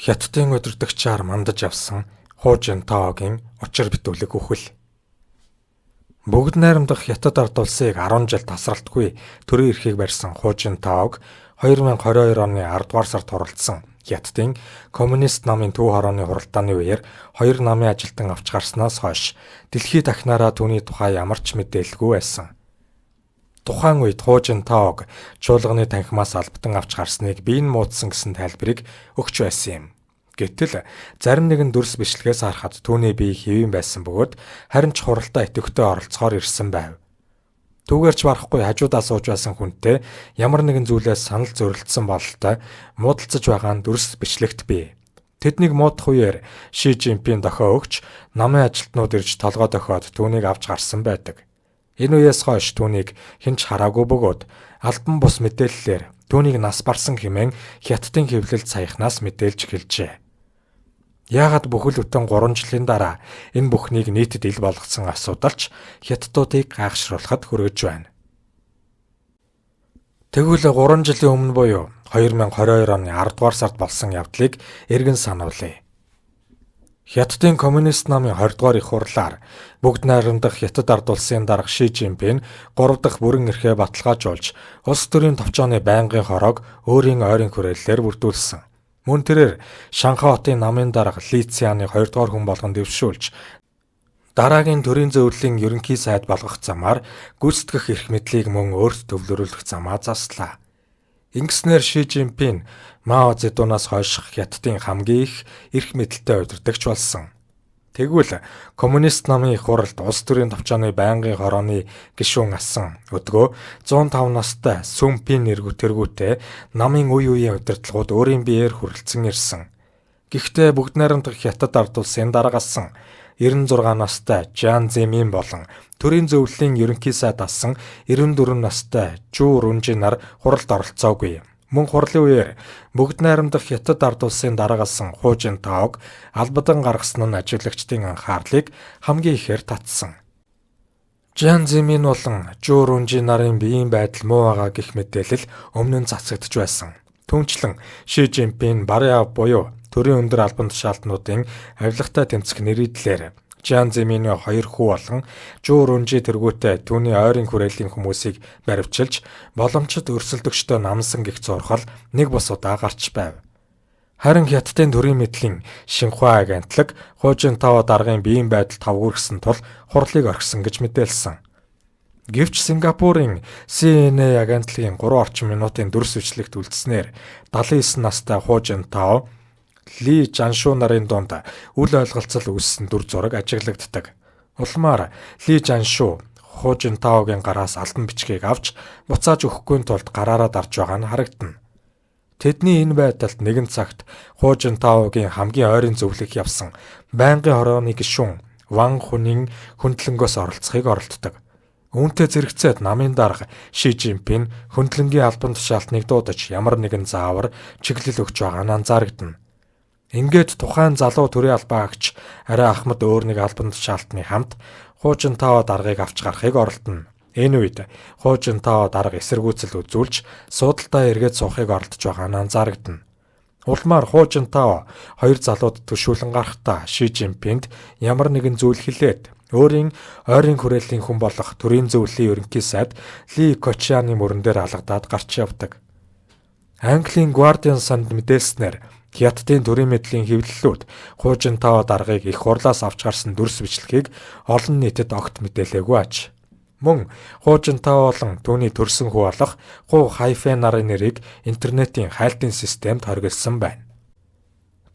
Хятадын удирдагчаар мандаж авсан Ху Жинтаогийн учир битүүлэг үхэл. Бүгд найрамдах Хятад ард улсыг 10 жил тасралтгүй төрийн эрхийг барьсан Ху Жинтаог 2022 оны 10 дугаар сард хуралдсан Хятадын коммунист намын төв хорооны хуралдааны үеэр 2 намын ажилтан авч гарснаас хойш дэлхийд дахнаараа түүний тухай ямар ч мэдээлэлгүй байсан. Тухайн үед Ху Жинтаог чуулганы танхимаас албатан авч гарсныг биеийн муудсан гэсэн тайлбарыг өгч байсан юм. Гэтэл зарим нэгэн дүрс бичлэгээс харахад түүний бие хэвэн байсан бөгөөд харин ч хуралдаа идэвхтэй оролцохоор ирсэн байв. Түүгээр ч барахгүй хажуудаа сууж байсан хүнтэй ямар нэгэн зүйлээс санал зөрөлдсөн бололтой муудалцаж байгаа нь дүрс бичлэгт бий. Тэднийг муудах үеэр Ши Жинпин дохио өгч намын ажилтнууд ирж толгой дохиод түүнийг авч гарсан байдаг. Энэ үеэс хойш түүнийг хэн ч хараагүй бөгөөд албан бус мэдээллээр түүнийг нас барсан хэмээн Хятадын хэвлэлд саяхнаас мэдээлж эхэлжээ. Яагаад бүхэл бүтэн 3 жилийн дараа энэ бүхнийг нийтэд ил болгосон асуудалч Хятадуудыг гайхшруулахад хүрэж байна. Тэгвэл 3 жилийн өмнө буюу 2022 оны 10 дугаар сард болсон явдлыг эргэн сануулъя. Хятадын коммунист намын 20 дугаар их хурлаар бүгд найрамдах Хятад ард улсын дарга Ши Жинпин 3 дахь бүрэн эрхээ баталгаажуулж улс төрийн товчооны байнгын хороог өөрийн ойрын хүрээллээр бүрдүүлсэн. Мөн тэрээр Шанхай хотын намын дарга Ли Цзяныг 2 дугаар хүн болгон дэвшүүлж дараагийн төрийн зөвлөлийн ерөнхий сайд болгох замаар гүйцэтгэх эрх мэдлийг мөн өөрт төвлөрүүлэх замаа заслаа. Ингэснээр Ши Жинпин Мао Цзэдунаас хойш Хятадын хамгийн их эрх мэдэлтэй удирдагч болсон. Тэгвэл коммунист намын их хуралд улс төрийн товчооны байнгын хорооны гишүүн асан өдгөө 105 настай Сүн Пин тэргүүтээ намын үе үеийн удирдлагууд өөрийн биеэр хүрэлцэн ирсэн. Гэхдээ бүгд найрамдах Хятад ард улсын дарга асан 96 настай Жан Зэмин болон төрийн зөвлөлийн ерөнхий сайд асан 94 настай Жу Рунжи нар хуралд оролцоогүй. Мөн хурлын үеэр бүгд найрамдах Хятад ард улсын дараагалсан Ху Жинтаог албадан гаргасан нь ажиглагчдын анхаарлыг хамгийн ихээр татсан. Жан Зэмин болон Жу Рунжи нарын биеийн байдал муу байгаа гэх мэдээлэл өмнө нь цацагдж байсан. Түүнчлэн Ши Жинпин Бариа буюу төрийн өндөр албан тушаалтнуудын авилгатай тэмцэх нэрийдлэр Жан Зэминий 2 хүү болон Жу Рунжи тэргүүтээ түүний ойрын хүрээллийн хүмүүсийг баривчилж боломжит өрсөлдөгчдөө намсан гих зурхал нэг бус удаа гарч байв. Харин Хятадын төрийн мэдлийн Шинхуа агентлаг Ху Жинтао даргын биеийн байдал тавгүргсэн тул хурлыг орхисон гэж мэдээлсэн. Гэвч Сингапурын CNA агентлагийн 3 орчим минутын дүрс бичлэгт үлдснээр 79 настай Ху Жинтао Ли Жаншу нарын дунд үл ойлголцол үүссэн дүр зураг ажиглагддаг. Улмаар Ли Жаншу Ху Жинтаогийн гараас албан бичгийг авч буцааж өгөхгүй тулд гараараа дарж байгаа нь харагдана. Тэдний энэ байдалд нэгэн цагт Ху Жинтаогийн хамгийн ойрын зөвлөх явсан байнгын хорооны гишүүн Ван Хунийн хөндлөнгөөс оролцохыг оролддог. Үүнтэй зэрэгцээд намын дарга Ши Жинпин хөндлөнгийн албан тушаалтныг дуудаж ямар нэгэн заавар чиглэл өгч байгаа нь анзаарагдана. Ингээд тухайн залуу төрийн албаагч арай Ахмад өөр нэг албан тушаалтны хамт Ху Жинтао даргыг авч гарахыг оролдоно. Энэ үед Ху Жинтао дарга эсэргүүцэл үзүүлж суудалтаа эргээд суухыг оролдож байгаа нь анзаарагдана. Улмаар Ху Жинтао 2 залууд төшүүлэн гарахдаа Ши Жинпинд ямар нэгэн зүйл хэлээд өөрийн ойрын хүрээллийн хүн болох төрийн зөвлөлийн ерөнхий сайд Ли Кочианы мөрөн дээр алгадаад гарч явдаг. Английн Guardian санд мэдээлснээр Хятадын төрийн мэдлийн хэвлэлүүд Ху Жинтао даргыг их хурлаас авч гарсан дүрс бичлэгийг олон нийтэд огт мэдээлээгүй аж. Мөн Ху Жинтао болон түүний төрсөн хүү болох Ху Хайфэн нарын нэрийг интернетийн хайлтын системд хоригдсан байна.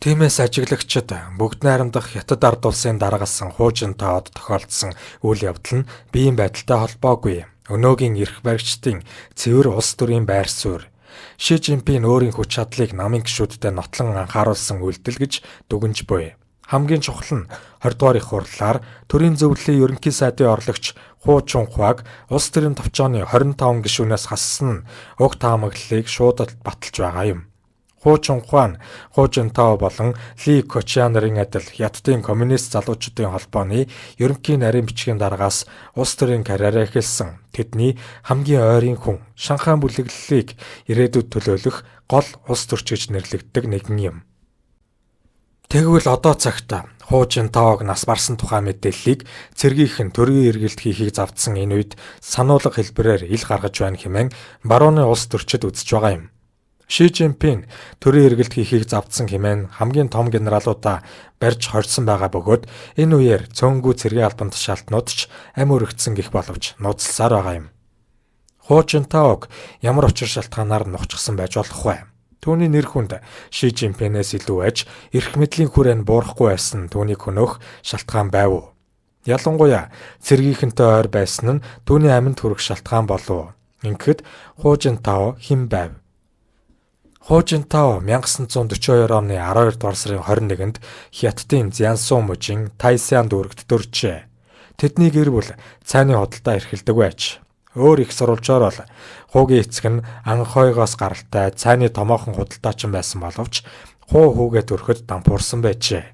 Тиймээс ажиглагчид бүгд найрамдах Хятад ард улсын дараагалсан Ху Жинтаод тохиолдсон үйл явдал нь биеийн байдалтай холбоогүй. Өнөөгийн эрх баригчдын цэвэр улс төрийн байр суурь Ши Жинпин өөрийн хүч чадлыг намын гишүүдэд нотлон анхааруулсан үйлдэл гэж дүгнж буй. Хамгийн чухал нь 20 дугаар их хурлаар төрийн зөвлөлийн ерөнхий сайдын орлогч Ху Чунхуаг улс төрийн товчооны 25 гишүүнээс хассан нь уг таамаглалыг шууд баталж байгаа юм. Ху Чунхуа нь Ху Жинтао болон Ли Кочиа нарын адил Хятадын коммунист залуучуудын холбооны ерөнхий нарийн бичгийн дараагаас улс төрийн карьераа эхэлсэн. Тэдний хамгийн ойрын хүн Шанхай бүлэглэлийг ирээдүйд төлөөлөх гол улс төрч гэж нэрлэгддэг нэгэн юм. Тэгвэл одоо цагт Ху Жинтаог нас барсан тухай мэдээллийг цэргийнхэн төргийн эргэлт хийхийг завдсан энэ үед сануулга хэлбэрээр ил гаргаж байна хэмээн барууны улс төрчид үзэж байгаа юм. Ши Жинпин төрийн эргэлт хийхийг завдсан хэмээн хамгийн том генералуудаа барьж хорьсон байгаа бөгөөд энэ үеэр цөөнгүй цэргийн албан тушаалтнууд ч амь өргөцсөн гэх боловч нууцласаар байгаа юм. Ху Жинтаог ямар учир шалтгаанаар нухчихсан байж болох вэ? Түүний нэр хүнд Ши Жинпинээс илүү аж эрх мэдлийн хүрээн буурахгүй байсан түүнийг хөнөөх шалтгаан байв уу? Ялангуяа цэргийнхэнтэй ойр байсан нь түүний аминд хүрэх шалтгаан болов. Ингэхэд Ху Жинтао хэн байв? Ху Жинтао 1942 оны 12 дугаар сарын 21-нд Хятадын Цзянсу мужийн Тайсян дүүрэгт төржээ. Тэдний гэр бүл цайны худалдаа эрхэлдэг байж. Өөр их сурвалжаар бол Хугийн эцэг нь анхойгоос гаралтай цайны томоохон худалдаачин байсан боловч Ху хүүгээ төрөхөд дампуурсан байжээ.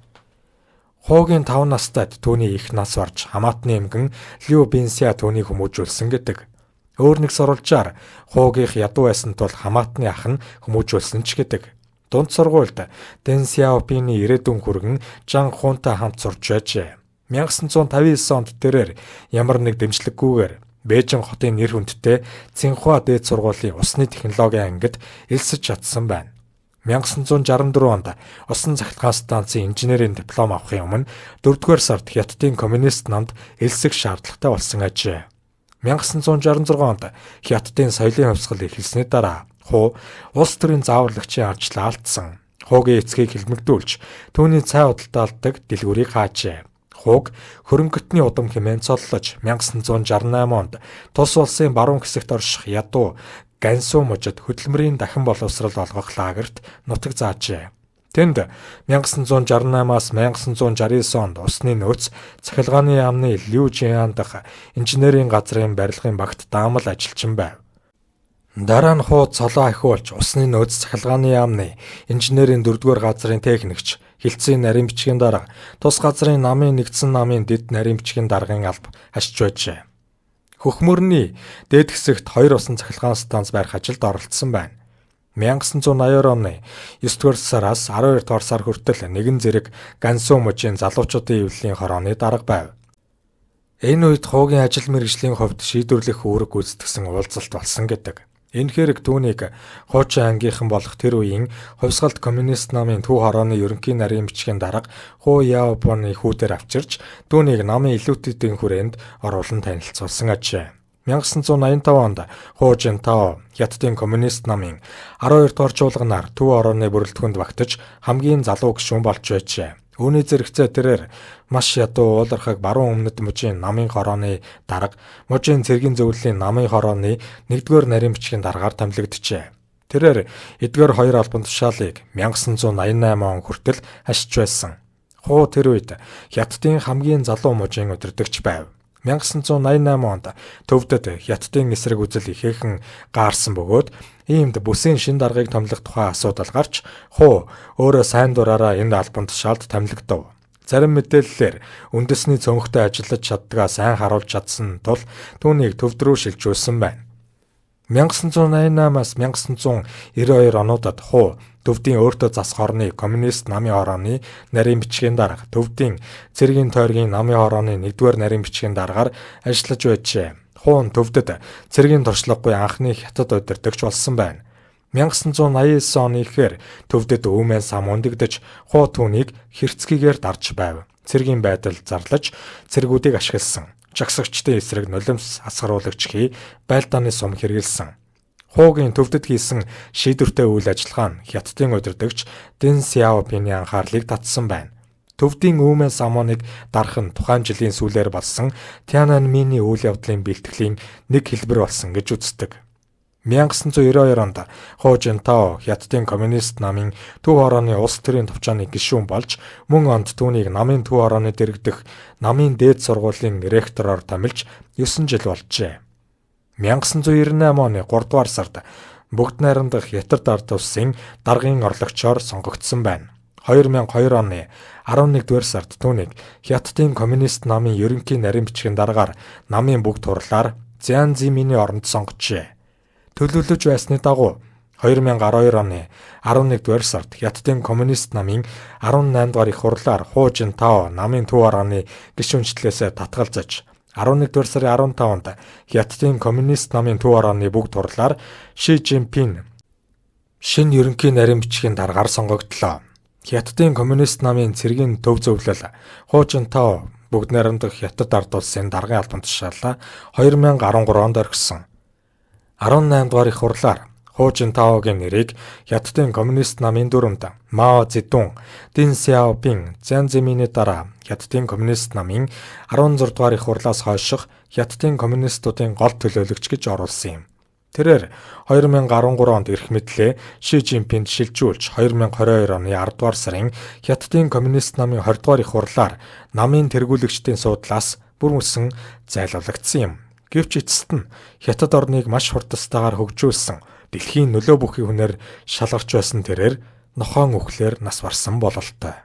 Хугийн 5 настайд түүний их нас барж хамаатны эмгэн Лю Бинсиа түүнийг хүмүүжүүлсэн гэдэг. Өөр нэг сурвалжаар Хугийнх ядуу байсан тул хамаатны ах нь хүмүүжүүлсэн ч гэдэг. Дунд сургуульд Дэн Сяопины ирээдүйн хүргэн Жан Хунтай хамт сурч байжээ. 1959 онд тэрээр ямар нэг дэмжлэггүйгээр Бээжин хотын нэр хүндтэй Цинхуа дээд сургуулийн усны технологийн ангид элсэж чадсан байна. 1964 онд усан цахилгаан станцын инженерийн диплом авахын өмнө 4-р сард Хятадын коммунист намд элсэх шаардлагатай болсон ажээ. 1966 онд Хятадын соёлын хувьсгал эхэлсний дараа Ху улс төрийн зааварлагчийн арчлаа алдсан. Хугийн эцгийг хэлмэгдүүлж түүний цай худалдаалдаг дэлгүүрийг хаажээ. Хуг хөрөнгөтний удам хэмээн цоллож 1968 онд тус улсын баруун хэсэгт орших ядуу Гансу мужид хөдөлмөрийн дахин боловсрол олгох лагерт нутаг заажээ. Тэнд 1968-аас 1969 онд усны нөөц цахилгааны яамны Лю Жиан дахь инженерийн газрын барилгын багт даамал ажилчин байв. Дараа нь Ху цолоо ахиулж усны нөөц цахилгааны яамны инженерийн 4-р газрын техникч хилцээний нарийн бичгийн дарга тус газрын намын нэгдсэн намын дэд нарийн бичгийн даргын алба хашиж байжээ. Хөхмөрний дээд хэсэгт 2 усан цахилгаан станц барих ажилд оролцсон байна. 1980 оны 9-р сараас 12-р сар хүртэл нэгэн зэрэг Гансу мужийн залуучуудын эвлэлийн хорооны дарга байв. Энэ үед Хугийн ажил мэргэжлийн хувьд шийдвэрлэх үүрэг гүйцэтгсэн уулзалт болсон гэдэг. Энэ хэрэг түүнийг хуучин ангийнхан болох тэр үеийн хувьсгалт коммунист намын төв хорооны ерөнхий нарийн бичгийн дарга Ху Яобоны хүүдээр авчирч түүнийг намын илүүтэйдийн хүрээнд оруулан танилцуулсан ажээ. 1985 онд Ху Жинтао Хятадын коммунист намын 12 дугаар чуулганаар төв хорооны бүрэлдэхүүнд багтаж хамгийн залуу гишүүн болж байжээ. Үүний зэрэгцээ тэрээр маш ядуу уулархаг баруун өмнөд мужийн намын хорооны дарга, мужийн цэргийн зөвлөлийн намын хорооны 1-р нарийн бичгийн даргаар томилогджээ. Тэрээр эдгээр хоёр албан тушаалыг 1988 он хүртэл хашиж байсан. Ху тэр үед Хятадын хамгийн залуу мужийн удирдагч байв. 1988 онд төвдөд Хятадын эсрэг үзэл ихээхэн гаарсан бөгөөд иймд бүсийн шин даргаыг томилох тухай асуудал гарч Ху өөрөө сайн дураараа энэ албан тушаалд томилогдов. Зарим мэдээллээр үндэсний цонхтой ажиллаж чаддгаа сайн харуулж чадсан тул түүнийг төвд рүү шилжүүлсэн байна. 1988-аас 1992 онуудад Ху төвдийн өөртөө засах орны коммунист намын хорооны нарийн бичгийн дарга, төвдийн цэргийн тойргийн намын хорооны 1-р нарийн бичгийн даргаар ажиллаж байжээ. Ху төвдөд цэргийн туршлагагүй анхны хятад удирдагч болсон байна. 1989 оны ихээр төвдөд Өвмэн сам өндөгдөж Ху түүнийг хэрцгийгээр дарж байв. Цэргийн байдал зарлаж цэргүүдийг ашигласан. Жагсагчдын эсрэг нулимс асгаруулагч хий байлдааны сум хэрэгэлсэн. Хугийн төвдөд хийсэн шийдвэртэй үйл ажиллагаа нь Хятадын удирдагч Дэн Сяопины анхаарлыг татсан байна. Төвдийн Өвмэн самоныг дарах нь тухайн жилийн сүүлээр болсон Тяньаньмэний үйл явдлын бэлтгэлийн нэг хэлбэр болсон гэж үздэг. 1992 онд Ху Жинтао Хятадын коммунист намын төв хорооны улс төрийн товчооны гишүүн болж мөн онд түүнийг намын төв хорооны дэргэдэх намын дээд сургуулийн ректороор томилж 9 жил болжээ. 1998 оны 3 дугаар сард бүгд найрамдах Хятад ард улсын даргын орлогчоор сонгогдсон байна. 2002 оны 11-р сард түүнийг Хятадын коммунист намын ерөнхий нарийн бичгийн даргаар намын бүгд хурлаар Цзянзиминий оронд сонгожээ. Төлөвлөж байсны дагуу 2012 оны 11-р сард Хятадын коммунист намын 18 дугаар их хурлаар Ху Жинтао намын төв арганы гишүүнчлэлээс татгалзаж 11-р сарын 15-нд Хятадын коммунист намын төв арганы бүгд хурлаар Ши Жинпин шинэ ерөнхий нарийн бичгийн дараагаар сонгогдлоо. Хятадын коммунист намын цэргийн төв зөвлөл Ху Жинтао бүгд найрамдах Хятад ард улсын даргын албан тушаалаа 2013 онд орхисон. 18 дугаар их хурлаар Ху Жинтаогийн нэрийг Хятадын коммунист намын дүрмд Мао Цзэдун, Дэн Сяопин, Зян Зэминий дараа Хятадын коммунист намын 16 дугаар их хурлаас хойших Хятадын коммунистуудын гол төлөөлөгч гэж оруулсан юм. Тэрээр 2013 онд эрх мэдлээ Ши Жинпинд шилжүүлж 2022 оны 10 дугаар сарын Хятадын коммунист намын 20 дугаар их хурлаар намын тэргүүлэгчдийн суудлаас бүрмөсөн зайлуулагдсан юм. Гэвч эцэст нь Хятад орныг маш хурдтайгаар хөгжүүлсэн дэлхийн нөлөө бүхий хүнээр шалгарч байсан тэрээр нохоон үхлээр нас барсан бололтой.